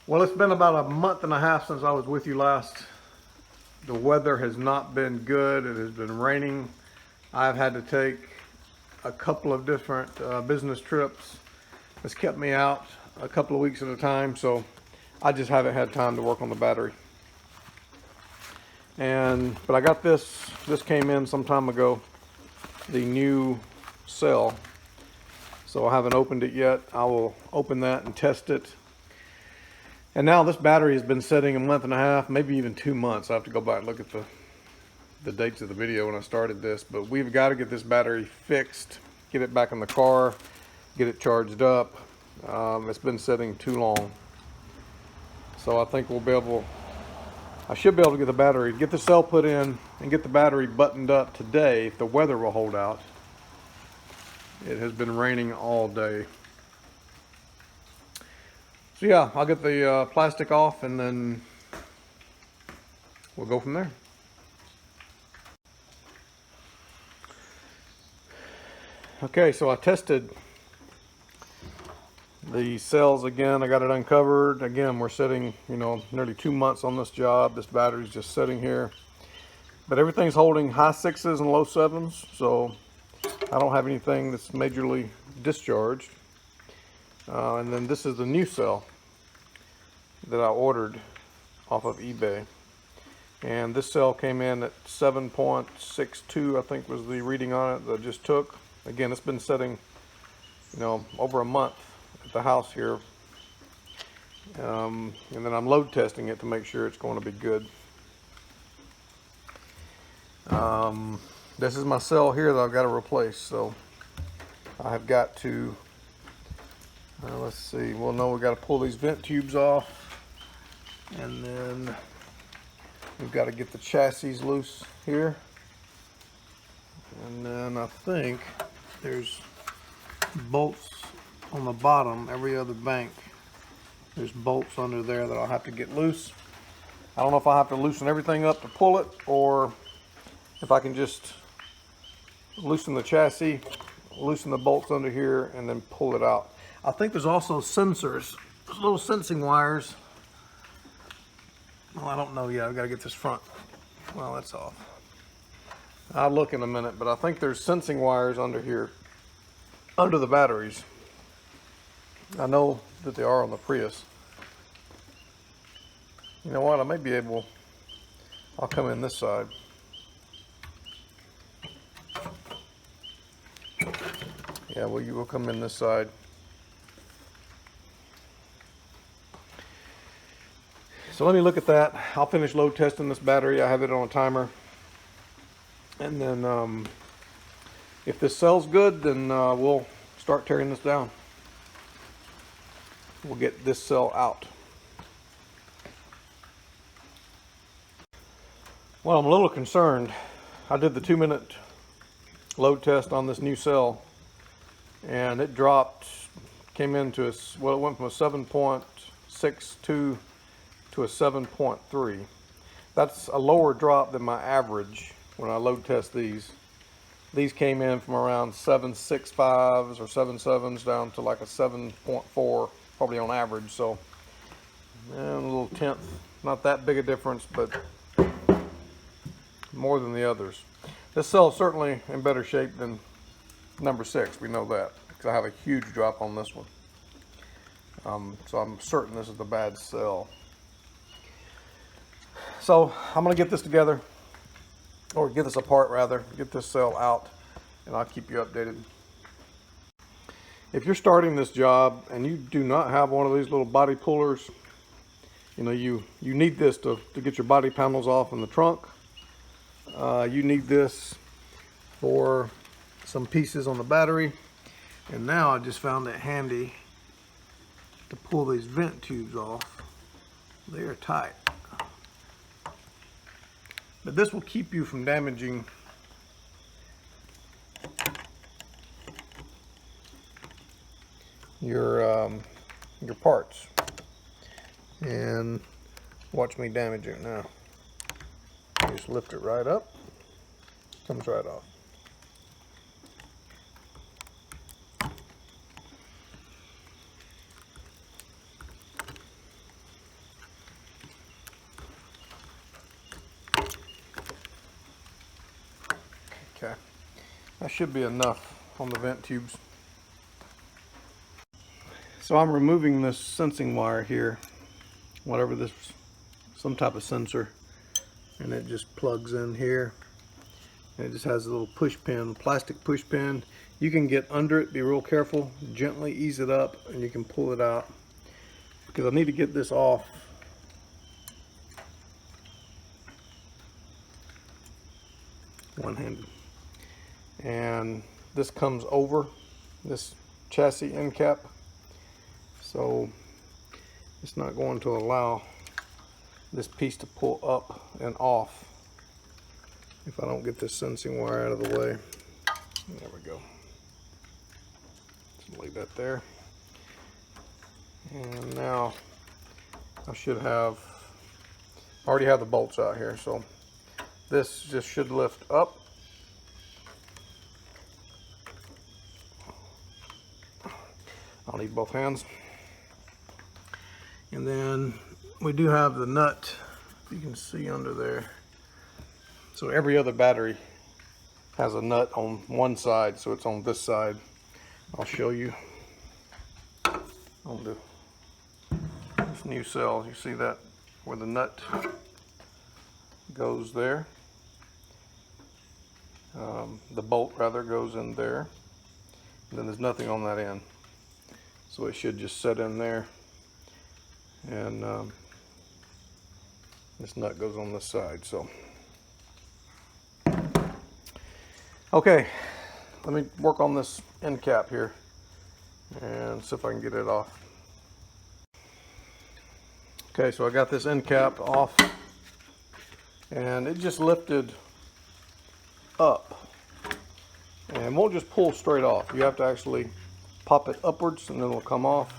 Well, it's been about a month and a half since I was with you last. The weather has not been good. It has been raining. I've had to take a couple of different business trips. It's kept me out a couple of weeks at a time, so I just haven't had time to work on the battery. But I got this came in some time ago, the new cell. So I haven't opened it yet. I will open that and test it. And now this battery has been sitting a month and a half, maybe even 2 months. I have to go back and look at the dates of the video when I started this. But we've got to get this battery fixed, get it back in the car, get it charged up. It's been sitting too long. So I think I should be able to get the cell put in and get the battery buttoned up today if the weather will hold out. It has been raining all day. So yeah, I'll get the plastic off and then we'll go from there. Okay, so I tested the cells again. I got it uncovered. Again, we're sitting, nearly 2 months on this job. This battery's just sitting here. But everything's holding high 6s and low 7s, so I don't have anything that's majorly discharged. And then this is the new cell that I ordered off of eBay. And this cell came in at 7.62, I think was the reading on it that I just took. Again, it's been sitting, over a month at the house here. And then I'm load testing it to make sure it's going to be good. This is my cell here that I've got to replace, so I have got to, let's see, well no, we've got to pull these vent tubes off, and then we've got to get the chassis loose here, and then I think there's bolts on the bottom, every other bank, there's bolts under there that I'll have to get loose. I don't know if I have to loosen everything up to pull it, or if I can just loosen the chassis, loosen the bolts under here, and then pull it out. I think there's also sensors, little sensing wires. Well, I don't know yet. I've got to get this front. Well, that's off. I'll look in a minute, but I think there's sensing wires under here, under the batteries. I know that they are on the Prius. You know what? I may be able, I'll come in this side. Yeah, well, you will come in this side. So let me look at that. I'll finish load testing this battery. I have it on a timer. And then if this cell's good, then we'll start tearing this down. We'll get this cell out. Well, I'm a little concerned. I did the 2-minute load test on this new cell, and it dropped, came into it went from a 7.62 to a 7.3. That's a lower drop than my average when I load test these. These came in from around 7.65s or 7.7s down to like a 7.4, probably on average. So a little tenth, not that big a difference, but more than the others. This cell is certainly in better shape than number 6. We know that because I have a huge drop on this one. So I'm certain this is the bad cell. So I'm going to get this together, or get this apart rather, get this cell out, and I'll keep you updated. If you're starting this job and you do not have one of these little body pullers, you need this to get your body panels off in the trunk. You need this for some pieces on the battery. And now I just found it handy to pull these vent tubes off. They are tight. But this will keep you from damaging your parts. And watch me damage it now. Just lift it right up, comes right off. That should be enough on the vent tubes. So I'm removing this sensing wire here, whatever this, some type of sensor, and it just plugs in here. And it just has a little push pin, plastic push pin. You can get under it, be real careful, gently ease it up, and you can pull it out. Because I need to get this off. One-handed. And this comes over this chassis end cap, so it's not going to allow this piece to pull up and off if I don't get this sensing wire out of the way. There we go. Just lay that there. And now I should have, already have the bolts out here, so this just should lift up. I'll need both hands. And then we do have the nut, you can see under there. So every other battery has a nut on one side, so it's on this side. I'll show you on this new cell. You see that where the nut goes there. The bolt rather goes in there. And then there's nothing on that end. So it should just set in there. And this nut goes on this side. So okay, let me work on this end cap here and see if I can get it off. Okay, so I got this end cap off and it just lifted up and won't just pull straight off. You have to actually pop it upwards and then it'll come off.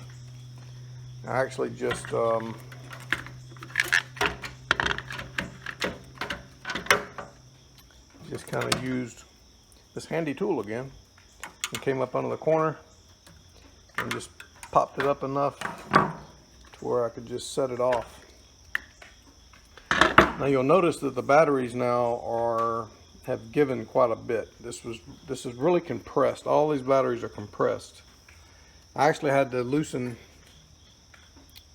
I actually just kind of used this handy tool again and came up under the corner and just popped it up enough to where I could just set it off. Now you'll notice that the batteries now have given quite a bit. This is really compressed. All these batteries are compressed. I actually had to loosen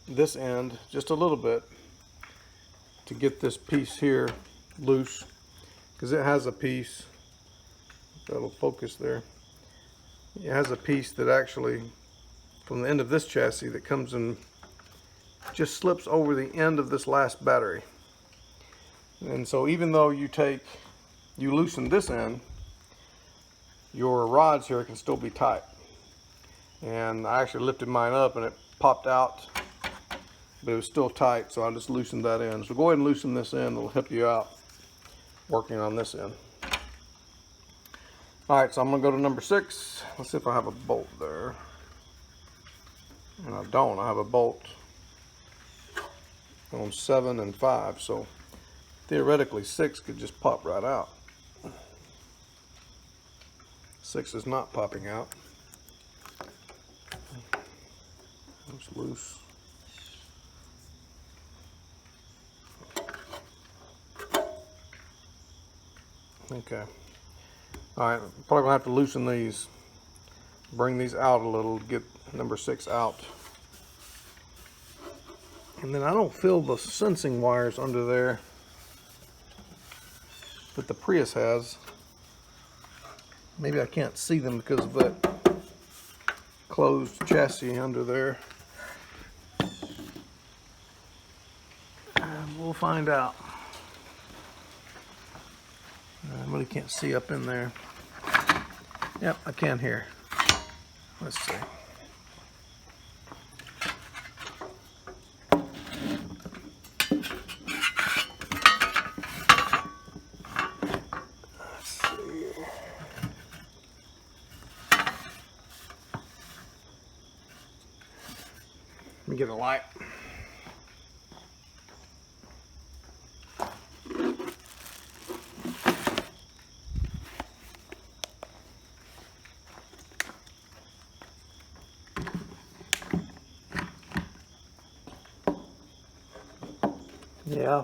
this end just a little bit to get this piece here loose, because it has a piece that'll focus there. It has a piece that actually from the end of this chassis that comes and just slips over the end of this last battery. And so even though you loosen this end, your rods here can still be tight. And I actually lifted mine up and it popped out, but it was still tight, so I just loosened that end. So go ahead and loosen this end, it'll help you out working on this end. Alright, so I'm going to go to number 6. Let's see if I have a bolt there. And I don't. I have a bolt on 7 and 5, so theoretically 6 could just pop right out. 6 is not popping out. It's loose. Okay. Alright, probably gonna have to loosen these, bring these out a little to get number 6 out. And then I don't feel the sensing wires under there that the Prius has. Maybe I can't see them because of that closed chassis under there. We'll find out. I really can't see up in there. Yep, I can here. Let's see. Let me get a light. Yeah,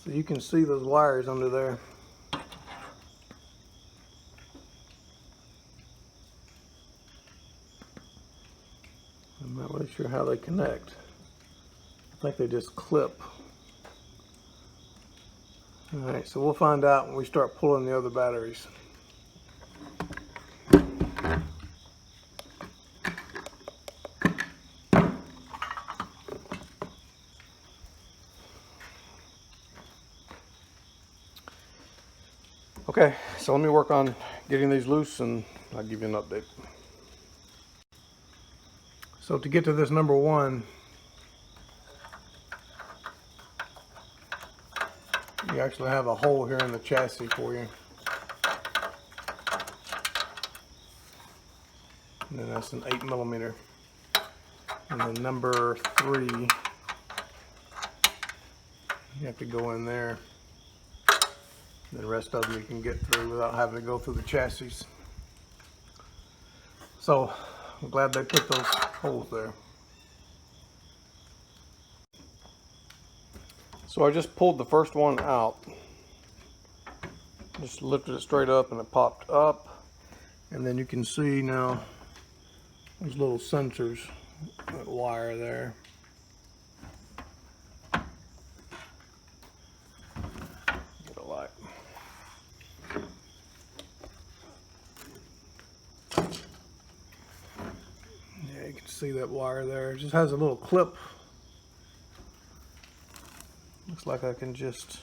so you can see those wires under there. I'm not really sure how they connect. I think they just clip. Alright, so we'll find out when we start pulling the other batteries. Okay, so let me work on getting these loose and I'll give you an update. So to get to this number one, you actually have a hole here in the chassis for you. And then that's an 8mm. And then number 3, you have to go in there. The rest of them you can get through without having to go through the chassis. So I'm glad they put those holes there. So I just pulled the first one out. Just lifted it straight up and it popped up. And then you can see now these little sensors, that wire there. Get a light. Yeah, you can see that wire there. It just has a little clip. Looks like I can just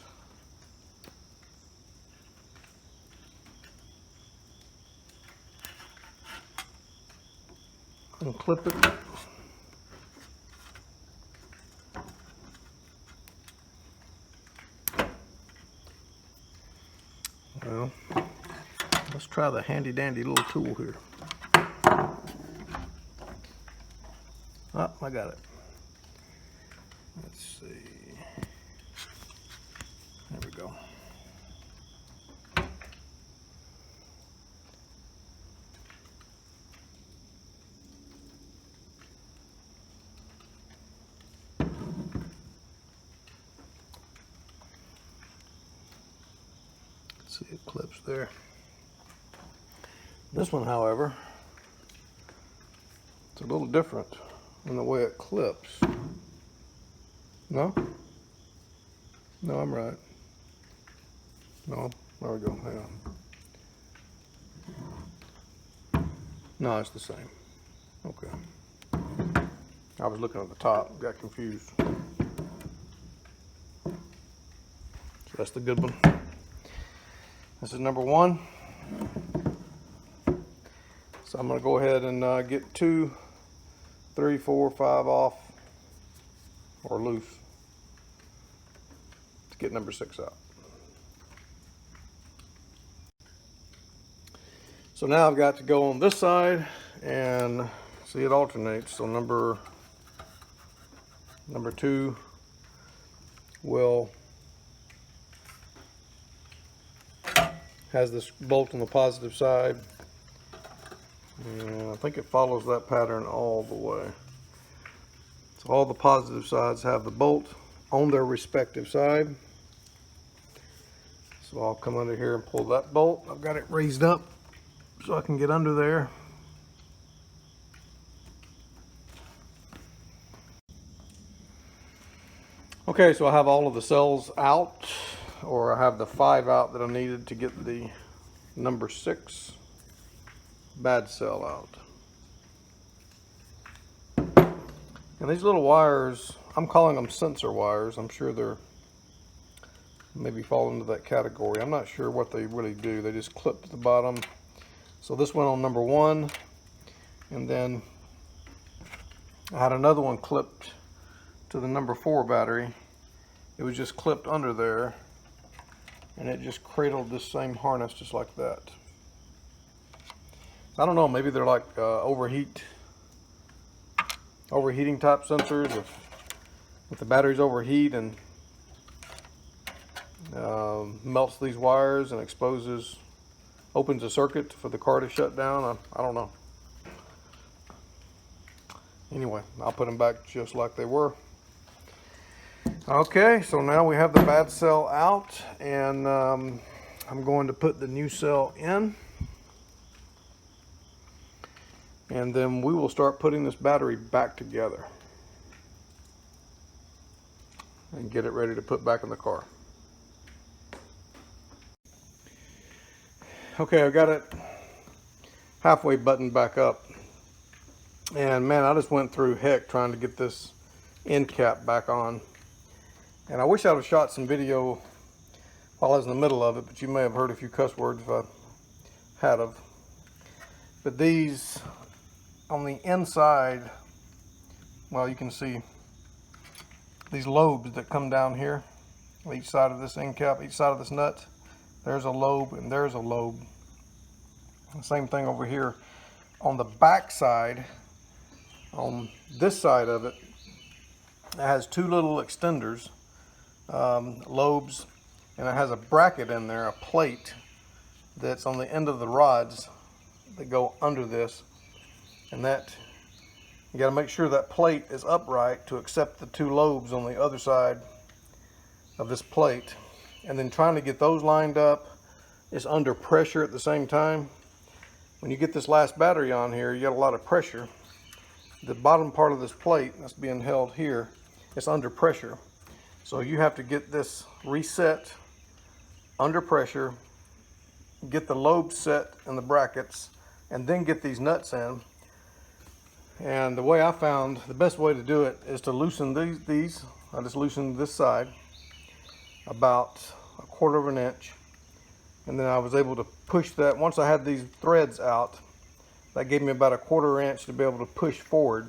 unclip it. Well, let's try the handy dandy little tool here. Oh, I got it. Let's see. There we go. See, it clips there. This one, however, it's a little different in the way it clips. No? No, I'm right. No, there we go. Hang on. No, it's the same. Okay. I was looking at the top, got confused. So that's the good one. This is number 1. So I'm going to go ahead and get 2, 3, 4, 5 off, or loose, to get number 6 out. So now I've got to go on this side and see it alternates. So number 2 will has this bolt on the positive side, and I think it follows that pattern all the way. So all the positive sides have the bolt on their respective side. So I'll come under here and pull that bolt. I've got it raised up so I can get under there. Okay, so I have all of the cells out, or I have the 5 out that I needed to get the number 6 bad cell out. And these little wires, I'm calling them sensor wires. I'm sure they're maybe fall into that category. I'm not sure what they really do. They just clip to the bottom. So this went on number 1, and then I had another one clipped to the number 4 battery. It was just clipped under there, and it just cradled this same harness just like that. I don't know, maybe they're like overheating type sensors. If the batteries overheat and melts these wires and opens a circuit for the car to shut down. I don't know. Anyway, I'll put them back just like they were. Okay, so now we have the bad cell out, and I'm going to put the new cell in. and then we will start putting this battery back together and get it ready to put back in the car. Okay, I got it halfway buttoned back up, and man, I just went through heck trying to get this end cap back on. And I wish I'd have shot some video while I was in the middle of it, but you may have heard a few cuss words if I had of. But these on the inside, well, you can see these lobes that come down here, each side of this end cap, each side of this nut. There's a lobe and there's a lobe. The same thing over here. On the back side, on this side of it, it has two little extenders, lobes, and it has a bracket in there, a plate that's on the end of the rods that go under this. And that, you got to make sure that plate is upright to accept the two lobes on the other side of this plate. And then trying to get those lined up is under pressure at the same time. When you get this last battery on here, you got a lot of pressure. The bottom part of this plate that's being held here, it's under pressure. So you have to get this reset under pressure, get the lobes set in the brackets, and then get these nuts in. And the way I found the best way to do it is to loosen these. I just loosened this side about 1/4 of an inch, and then I was able to push that. Once I had these threads out, that gave me about 1/4 inch to be able to push forward,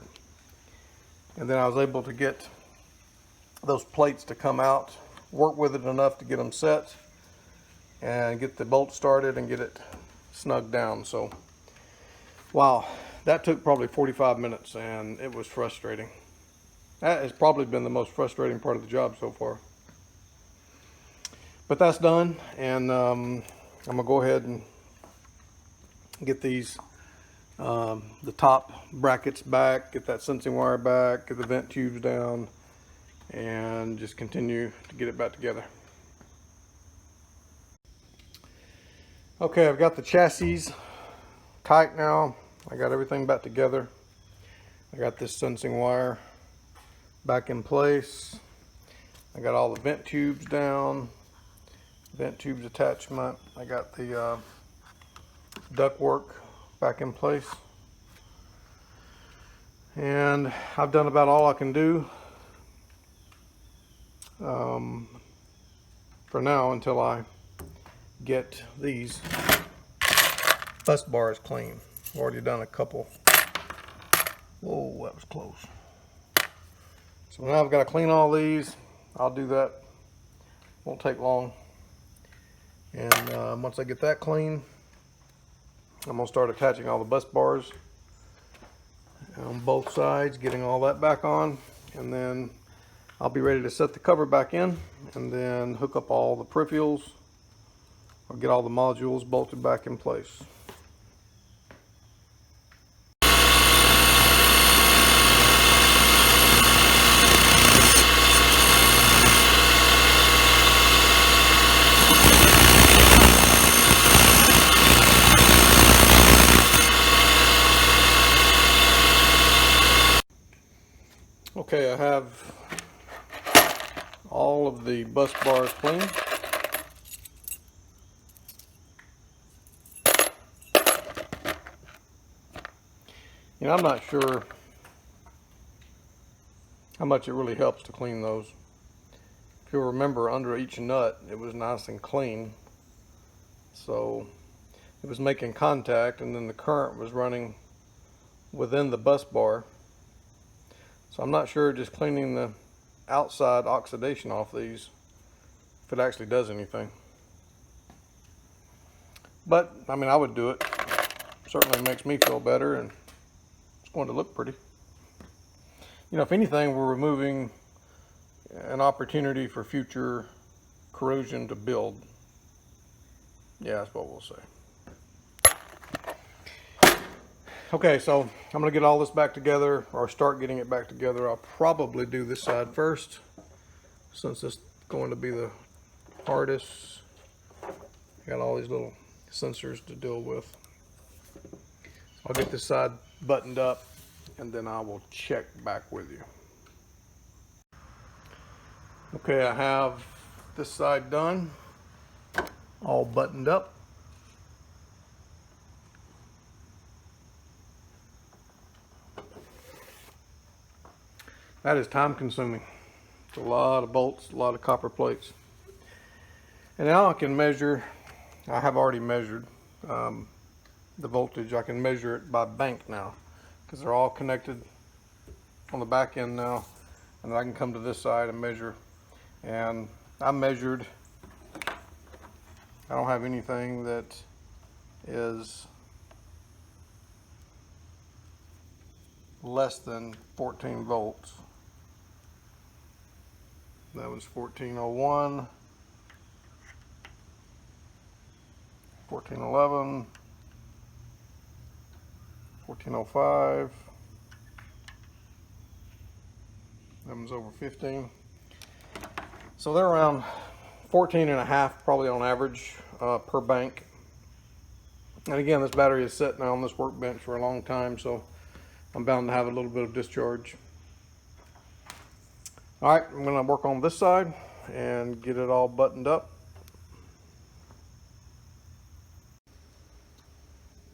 and then I was able to get those plates to come out, work with it enough to get them set and get the bolt started and get it snugged down. So wow, that took probably 45 minutes, and it was frustrating. That has probably been the most frustrating part of the job so far. But that's done, and I'm gonna go ahead and get these the top brackets back, get that sensing wire back, get the vent tubes down, and just continue to get it back together. Okay, I've got the chassis tight now. I got everything back together. I got this sensing wire back in place. I got all the vent tubes down, vent tubes attachment. I got the ductwork back in place. And I've done about all I can do for now until I get these bus bars clean. I've already done a couple. Whoa, that was close. So now I've got to clean all these. I'll do that. Won't take long. And once I get that clean, I'm gonna start attaching all the bus bars on both sides, getting all that back on, and then I'll be ready to set the cover back in and then hook up all the peripherals or get all the modules bolted back in place. Okay, I have all of the bus bars clean. You know, I'm not sure how much it really helps to clean those. If you'll remember, under each nut it was nice and clean, so it was making contact, and then the current was running within the bus bar. So I'm not sure just cleaning the outside oxidation off these, if it actually does anything. But I mean, I would do it. Certainly makes me feel better, and it's going to look pretty. You know, if anything, we're removing an opportunity for future corrosion to build. Yeah, that's what we'll say. Okay, so I'm going to get all this back together, or start getting it back together. I'll probably do this side first, since it's going to be the hardest. Got all these little sensors to deal with. I'll get this side buttoned up, and then I will check back with you. Okay, I have this side done, all buttoned up. That is time consuming. It's a lot of bolts, a lot of copper plates. And now I can measure, I have already measured the voltage. I can measure it by bank now because they're all connected on the back end now. And I can come to this side and measure. And I measured, I don't have anything that is less than 14 volts. That was 1401, 1411, 1405. That one's over 15. So they're around 14 and a half probably on average per bank. And again, this battery is sitting on this workbench for a long time, so I'm bound to have a little bit of discharge. All right, I'm gonna work on this side and get it all buttoned up.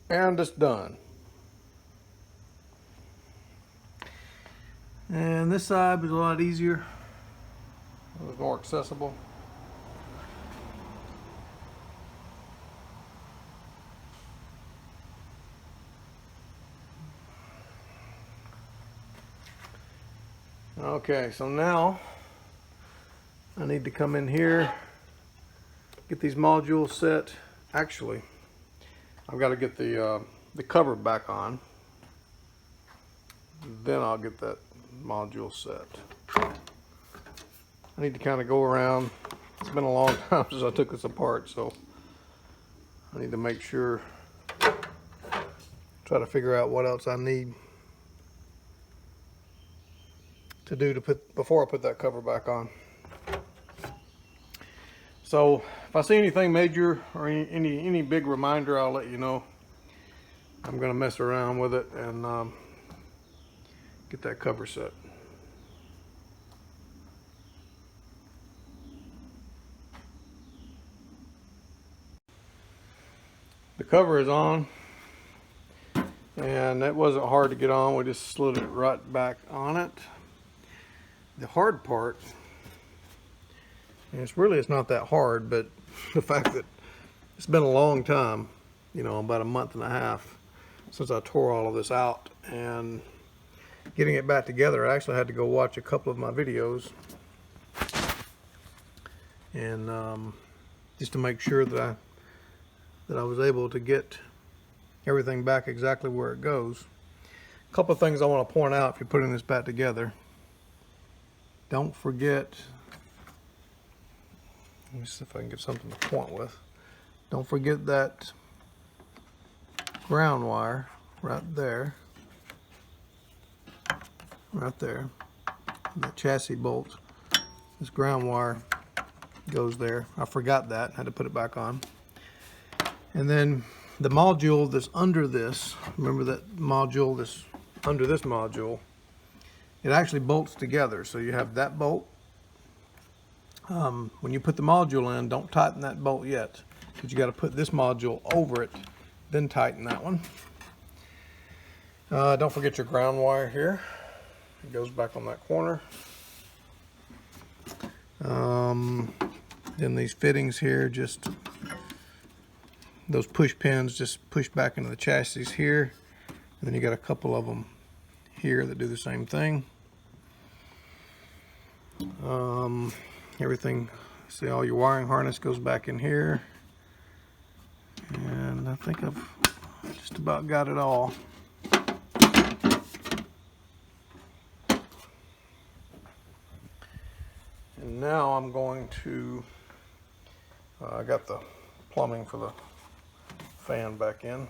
And it's done. And this side was a lot easier. It was more accessible. Okay, so now I need to come in here, get these modules set. Actually, I've got to get the cover back on. Then I'll get that module set. I need to kind of go around. It's been a long time since I took this apart, so I need to make sure, try to figure out what else I need to do to put before I put that cover back on. So if I see anything major or any big reminder, I'll let you know. I'm gonna mess around with it and get that cover set. The cover is on, and it wasn't hard to get on. We just slid it right back on it. The hard part, and it's not that hard, but the fact that it's been a long time, you know, about a month and a half since I tore all of this out, and getting it back together, I actually had to go watch a couple of my videos and just to make sure that I was able to get everything back exactly where it goes. A couple of things I want to point out if you're putting this back together. Don't forget, let me see if I can get something to point with. Don't forget that ground wire right there, that chassis bolt. This ground wire goes there. I forgot that, had to put it back on. And then the module that's under this, remember that module that's under this module, it actually bolts together. So you have that bolt. When you put the module in, don't tighten that bolt yet, because you got to put this module over it, then tighten that one. Don't forget your ground wire here. It goes back on that corner. Then these fittings here, just those push pins just push back into the chassis here. And then you got a couple of them here that do the same thing. Everything, see, all your wiring harness goes back in here. And I think I've just about got it all. And now I'm going to, I got the plumbing for the fan back in.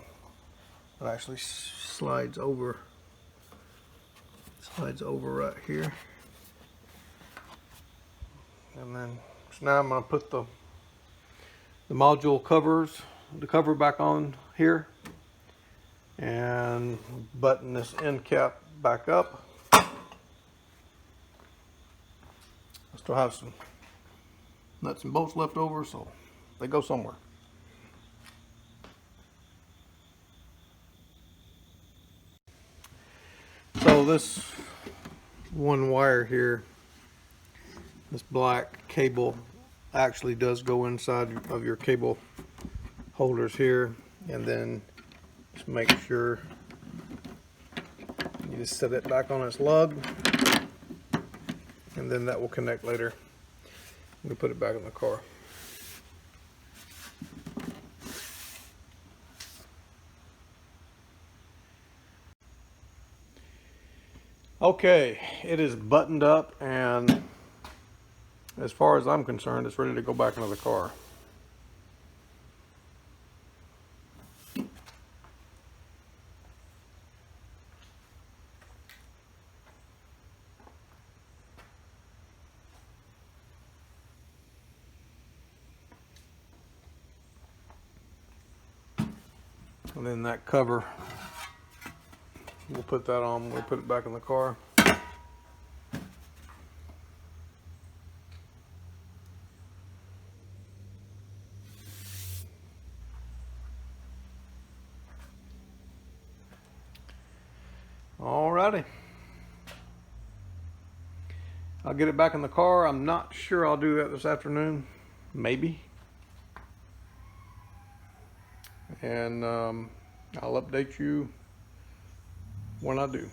It actually slides over right here. And then, so now I'm going to put the module covers, the cover back on here. and button this end cap back up. I still have some nuts and bolts left over, so they go somewhere. So this one wire here, this black cable, actually does go inside of your cable holders here, and then just make sure you just set it back on its lug, and then that will connect later. We put it back in the car. Okay, it is buttoned up, and as far as I'm concerned, it's ready to go back into the car. And then that cover, we'll put that on, we'll put it back in the car. Alrighty. I'll get it back in the car. I'm not sure I'll do that this afternoon. Maybe. And I'll update you when I do.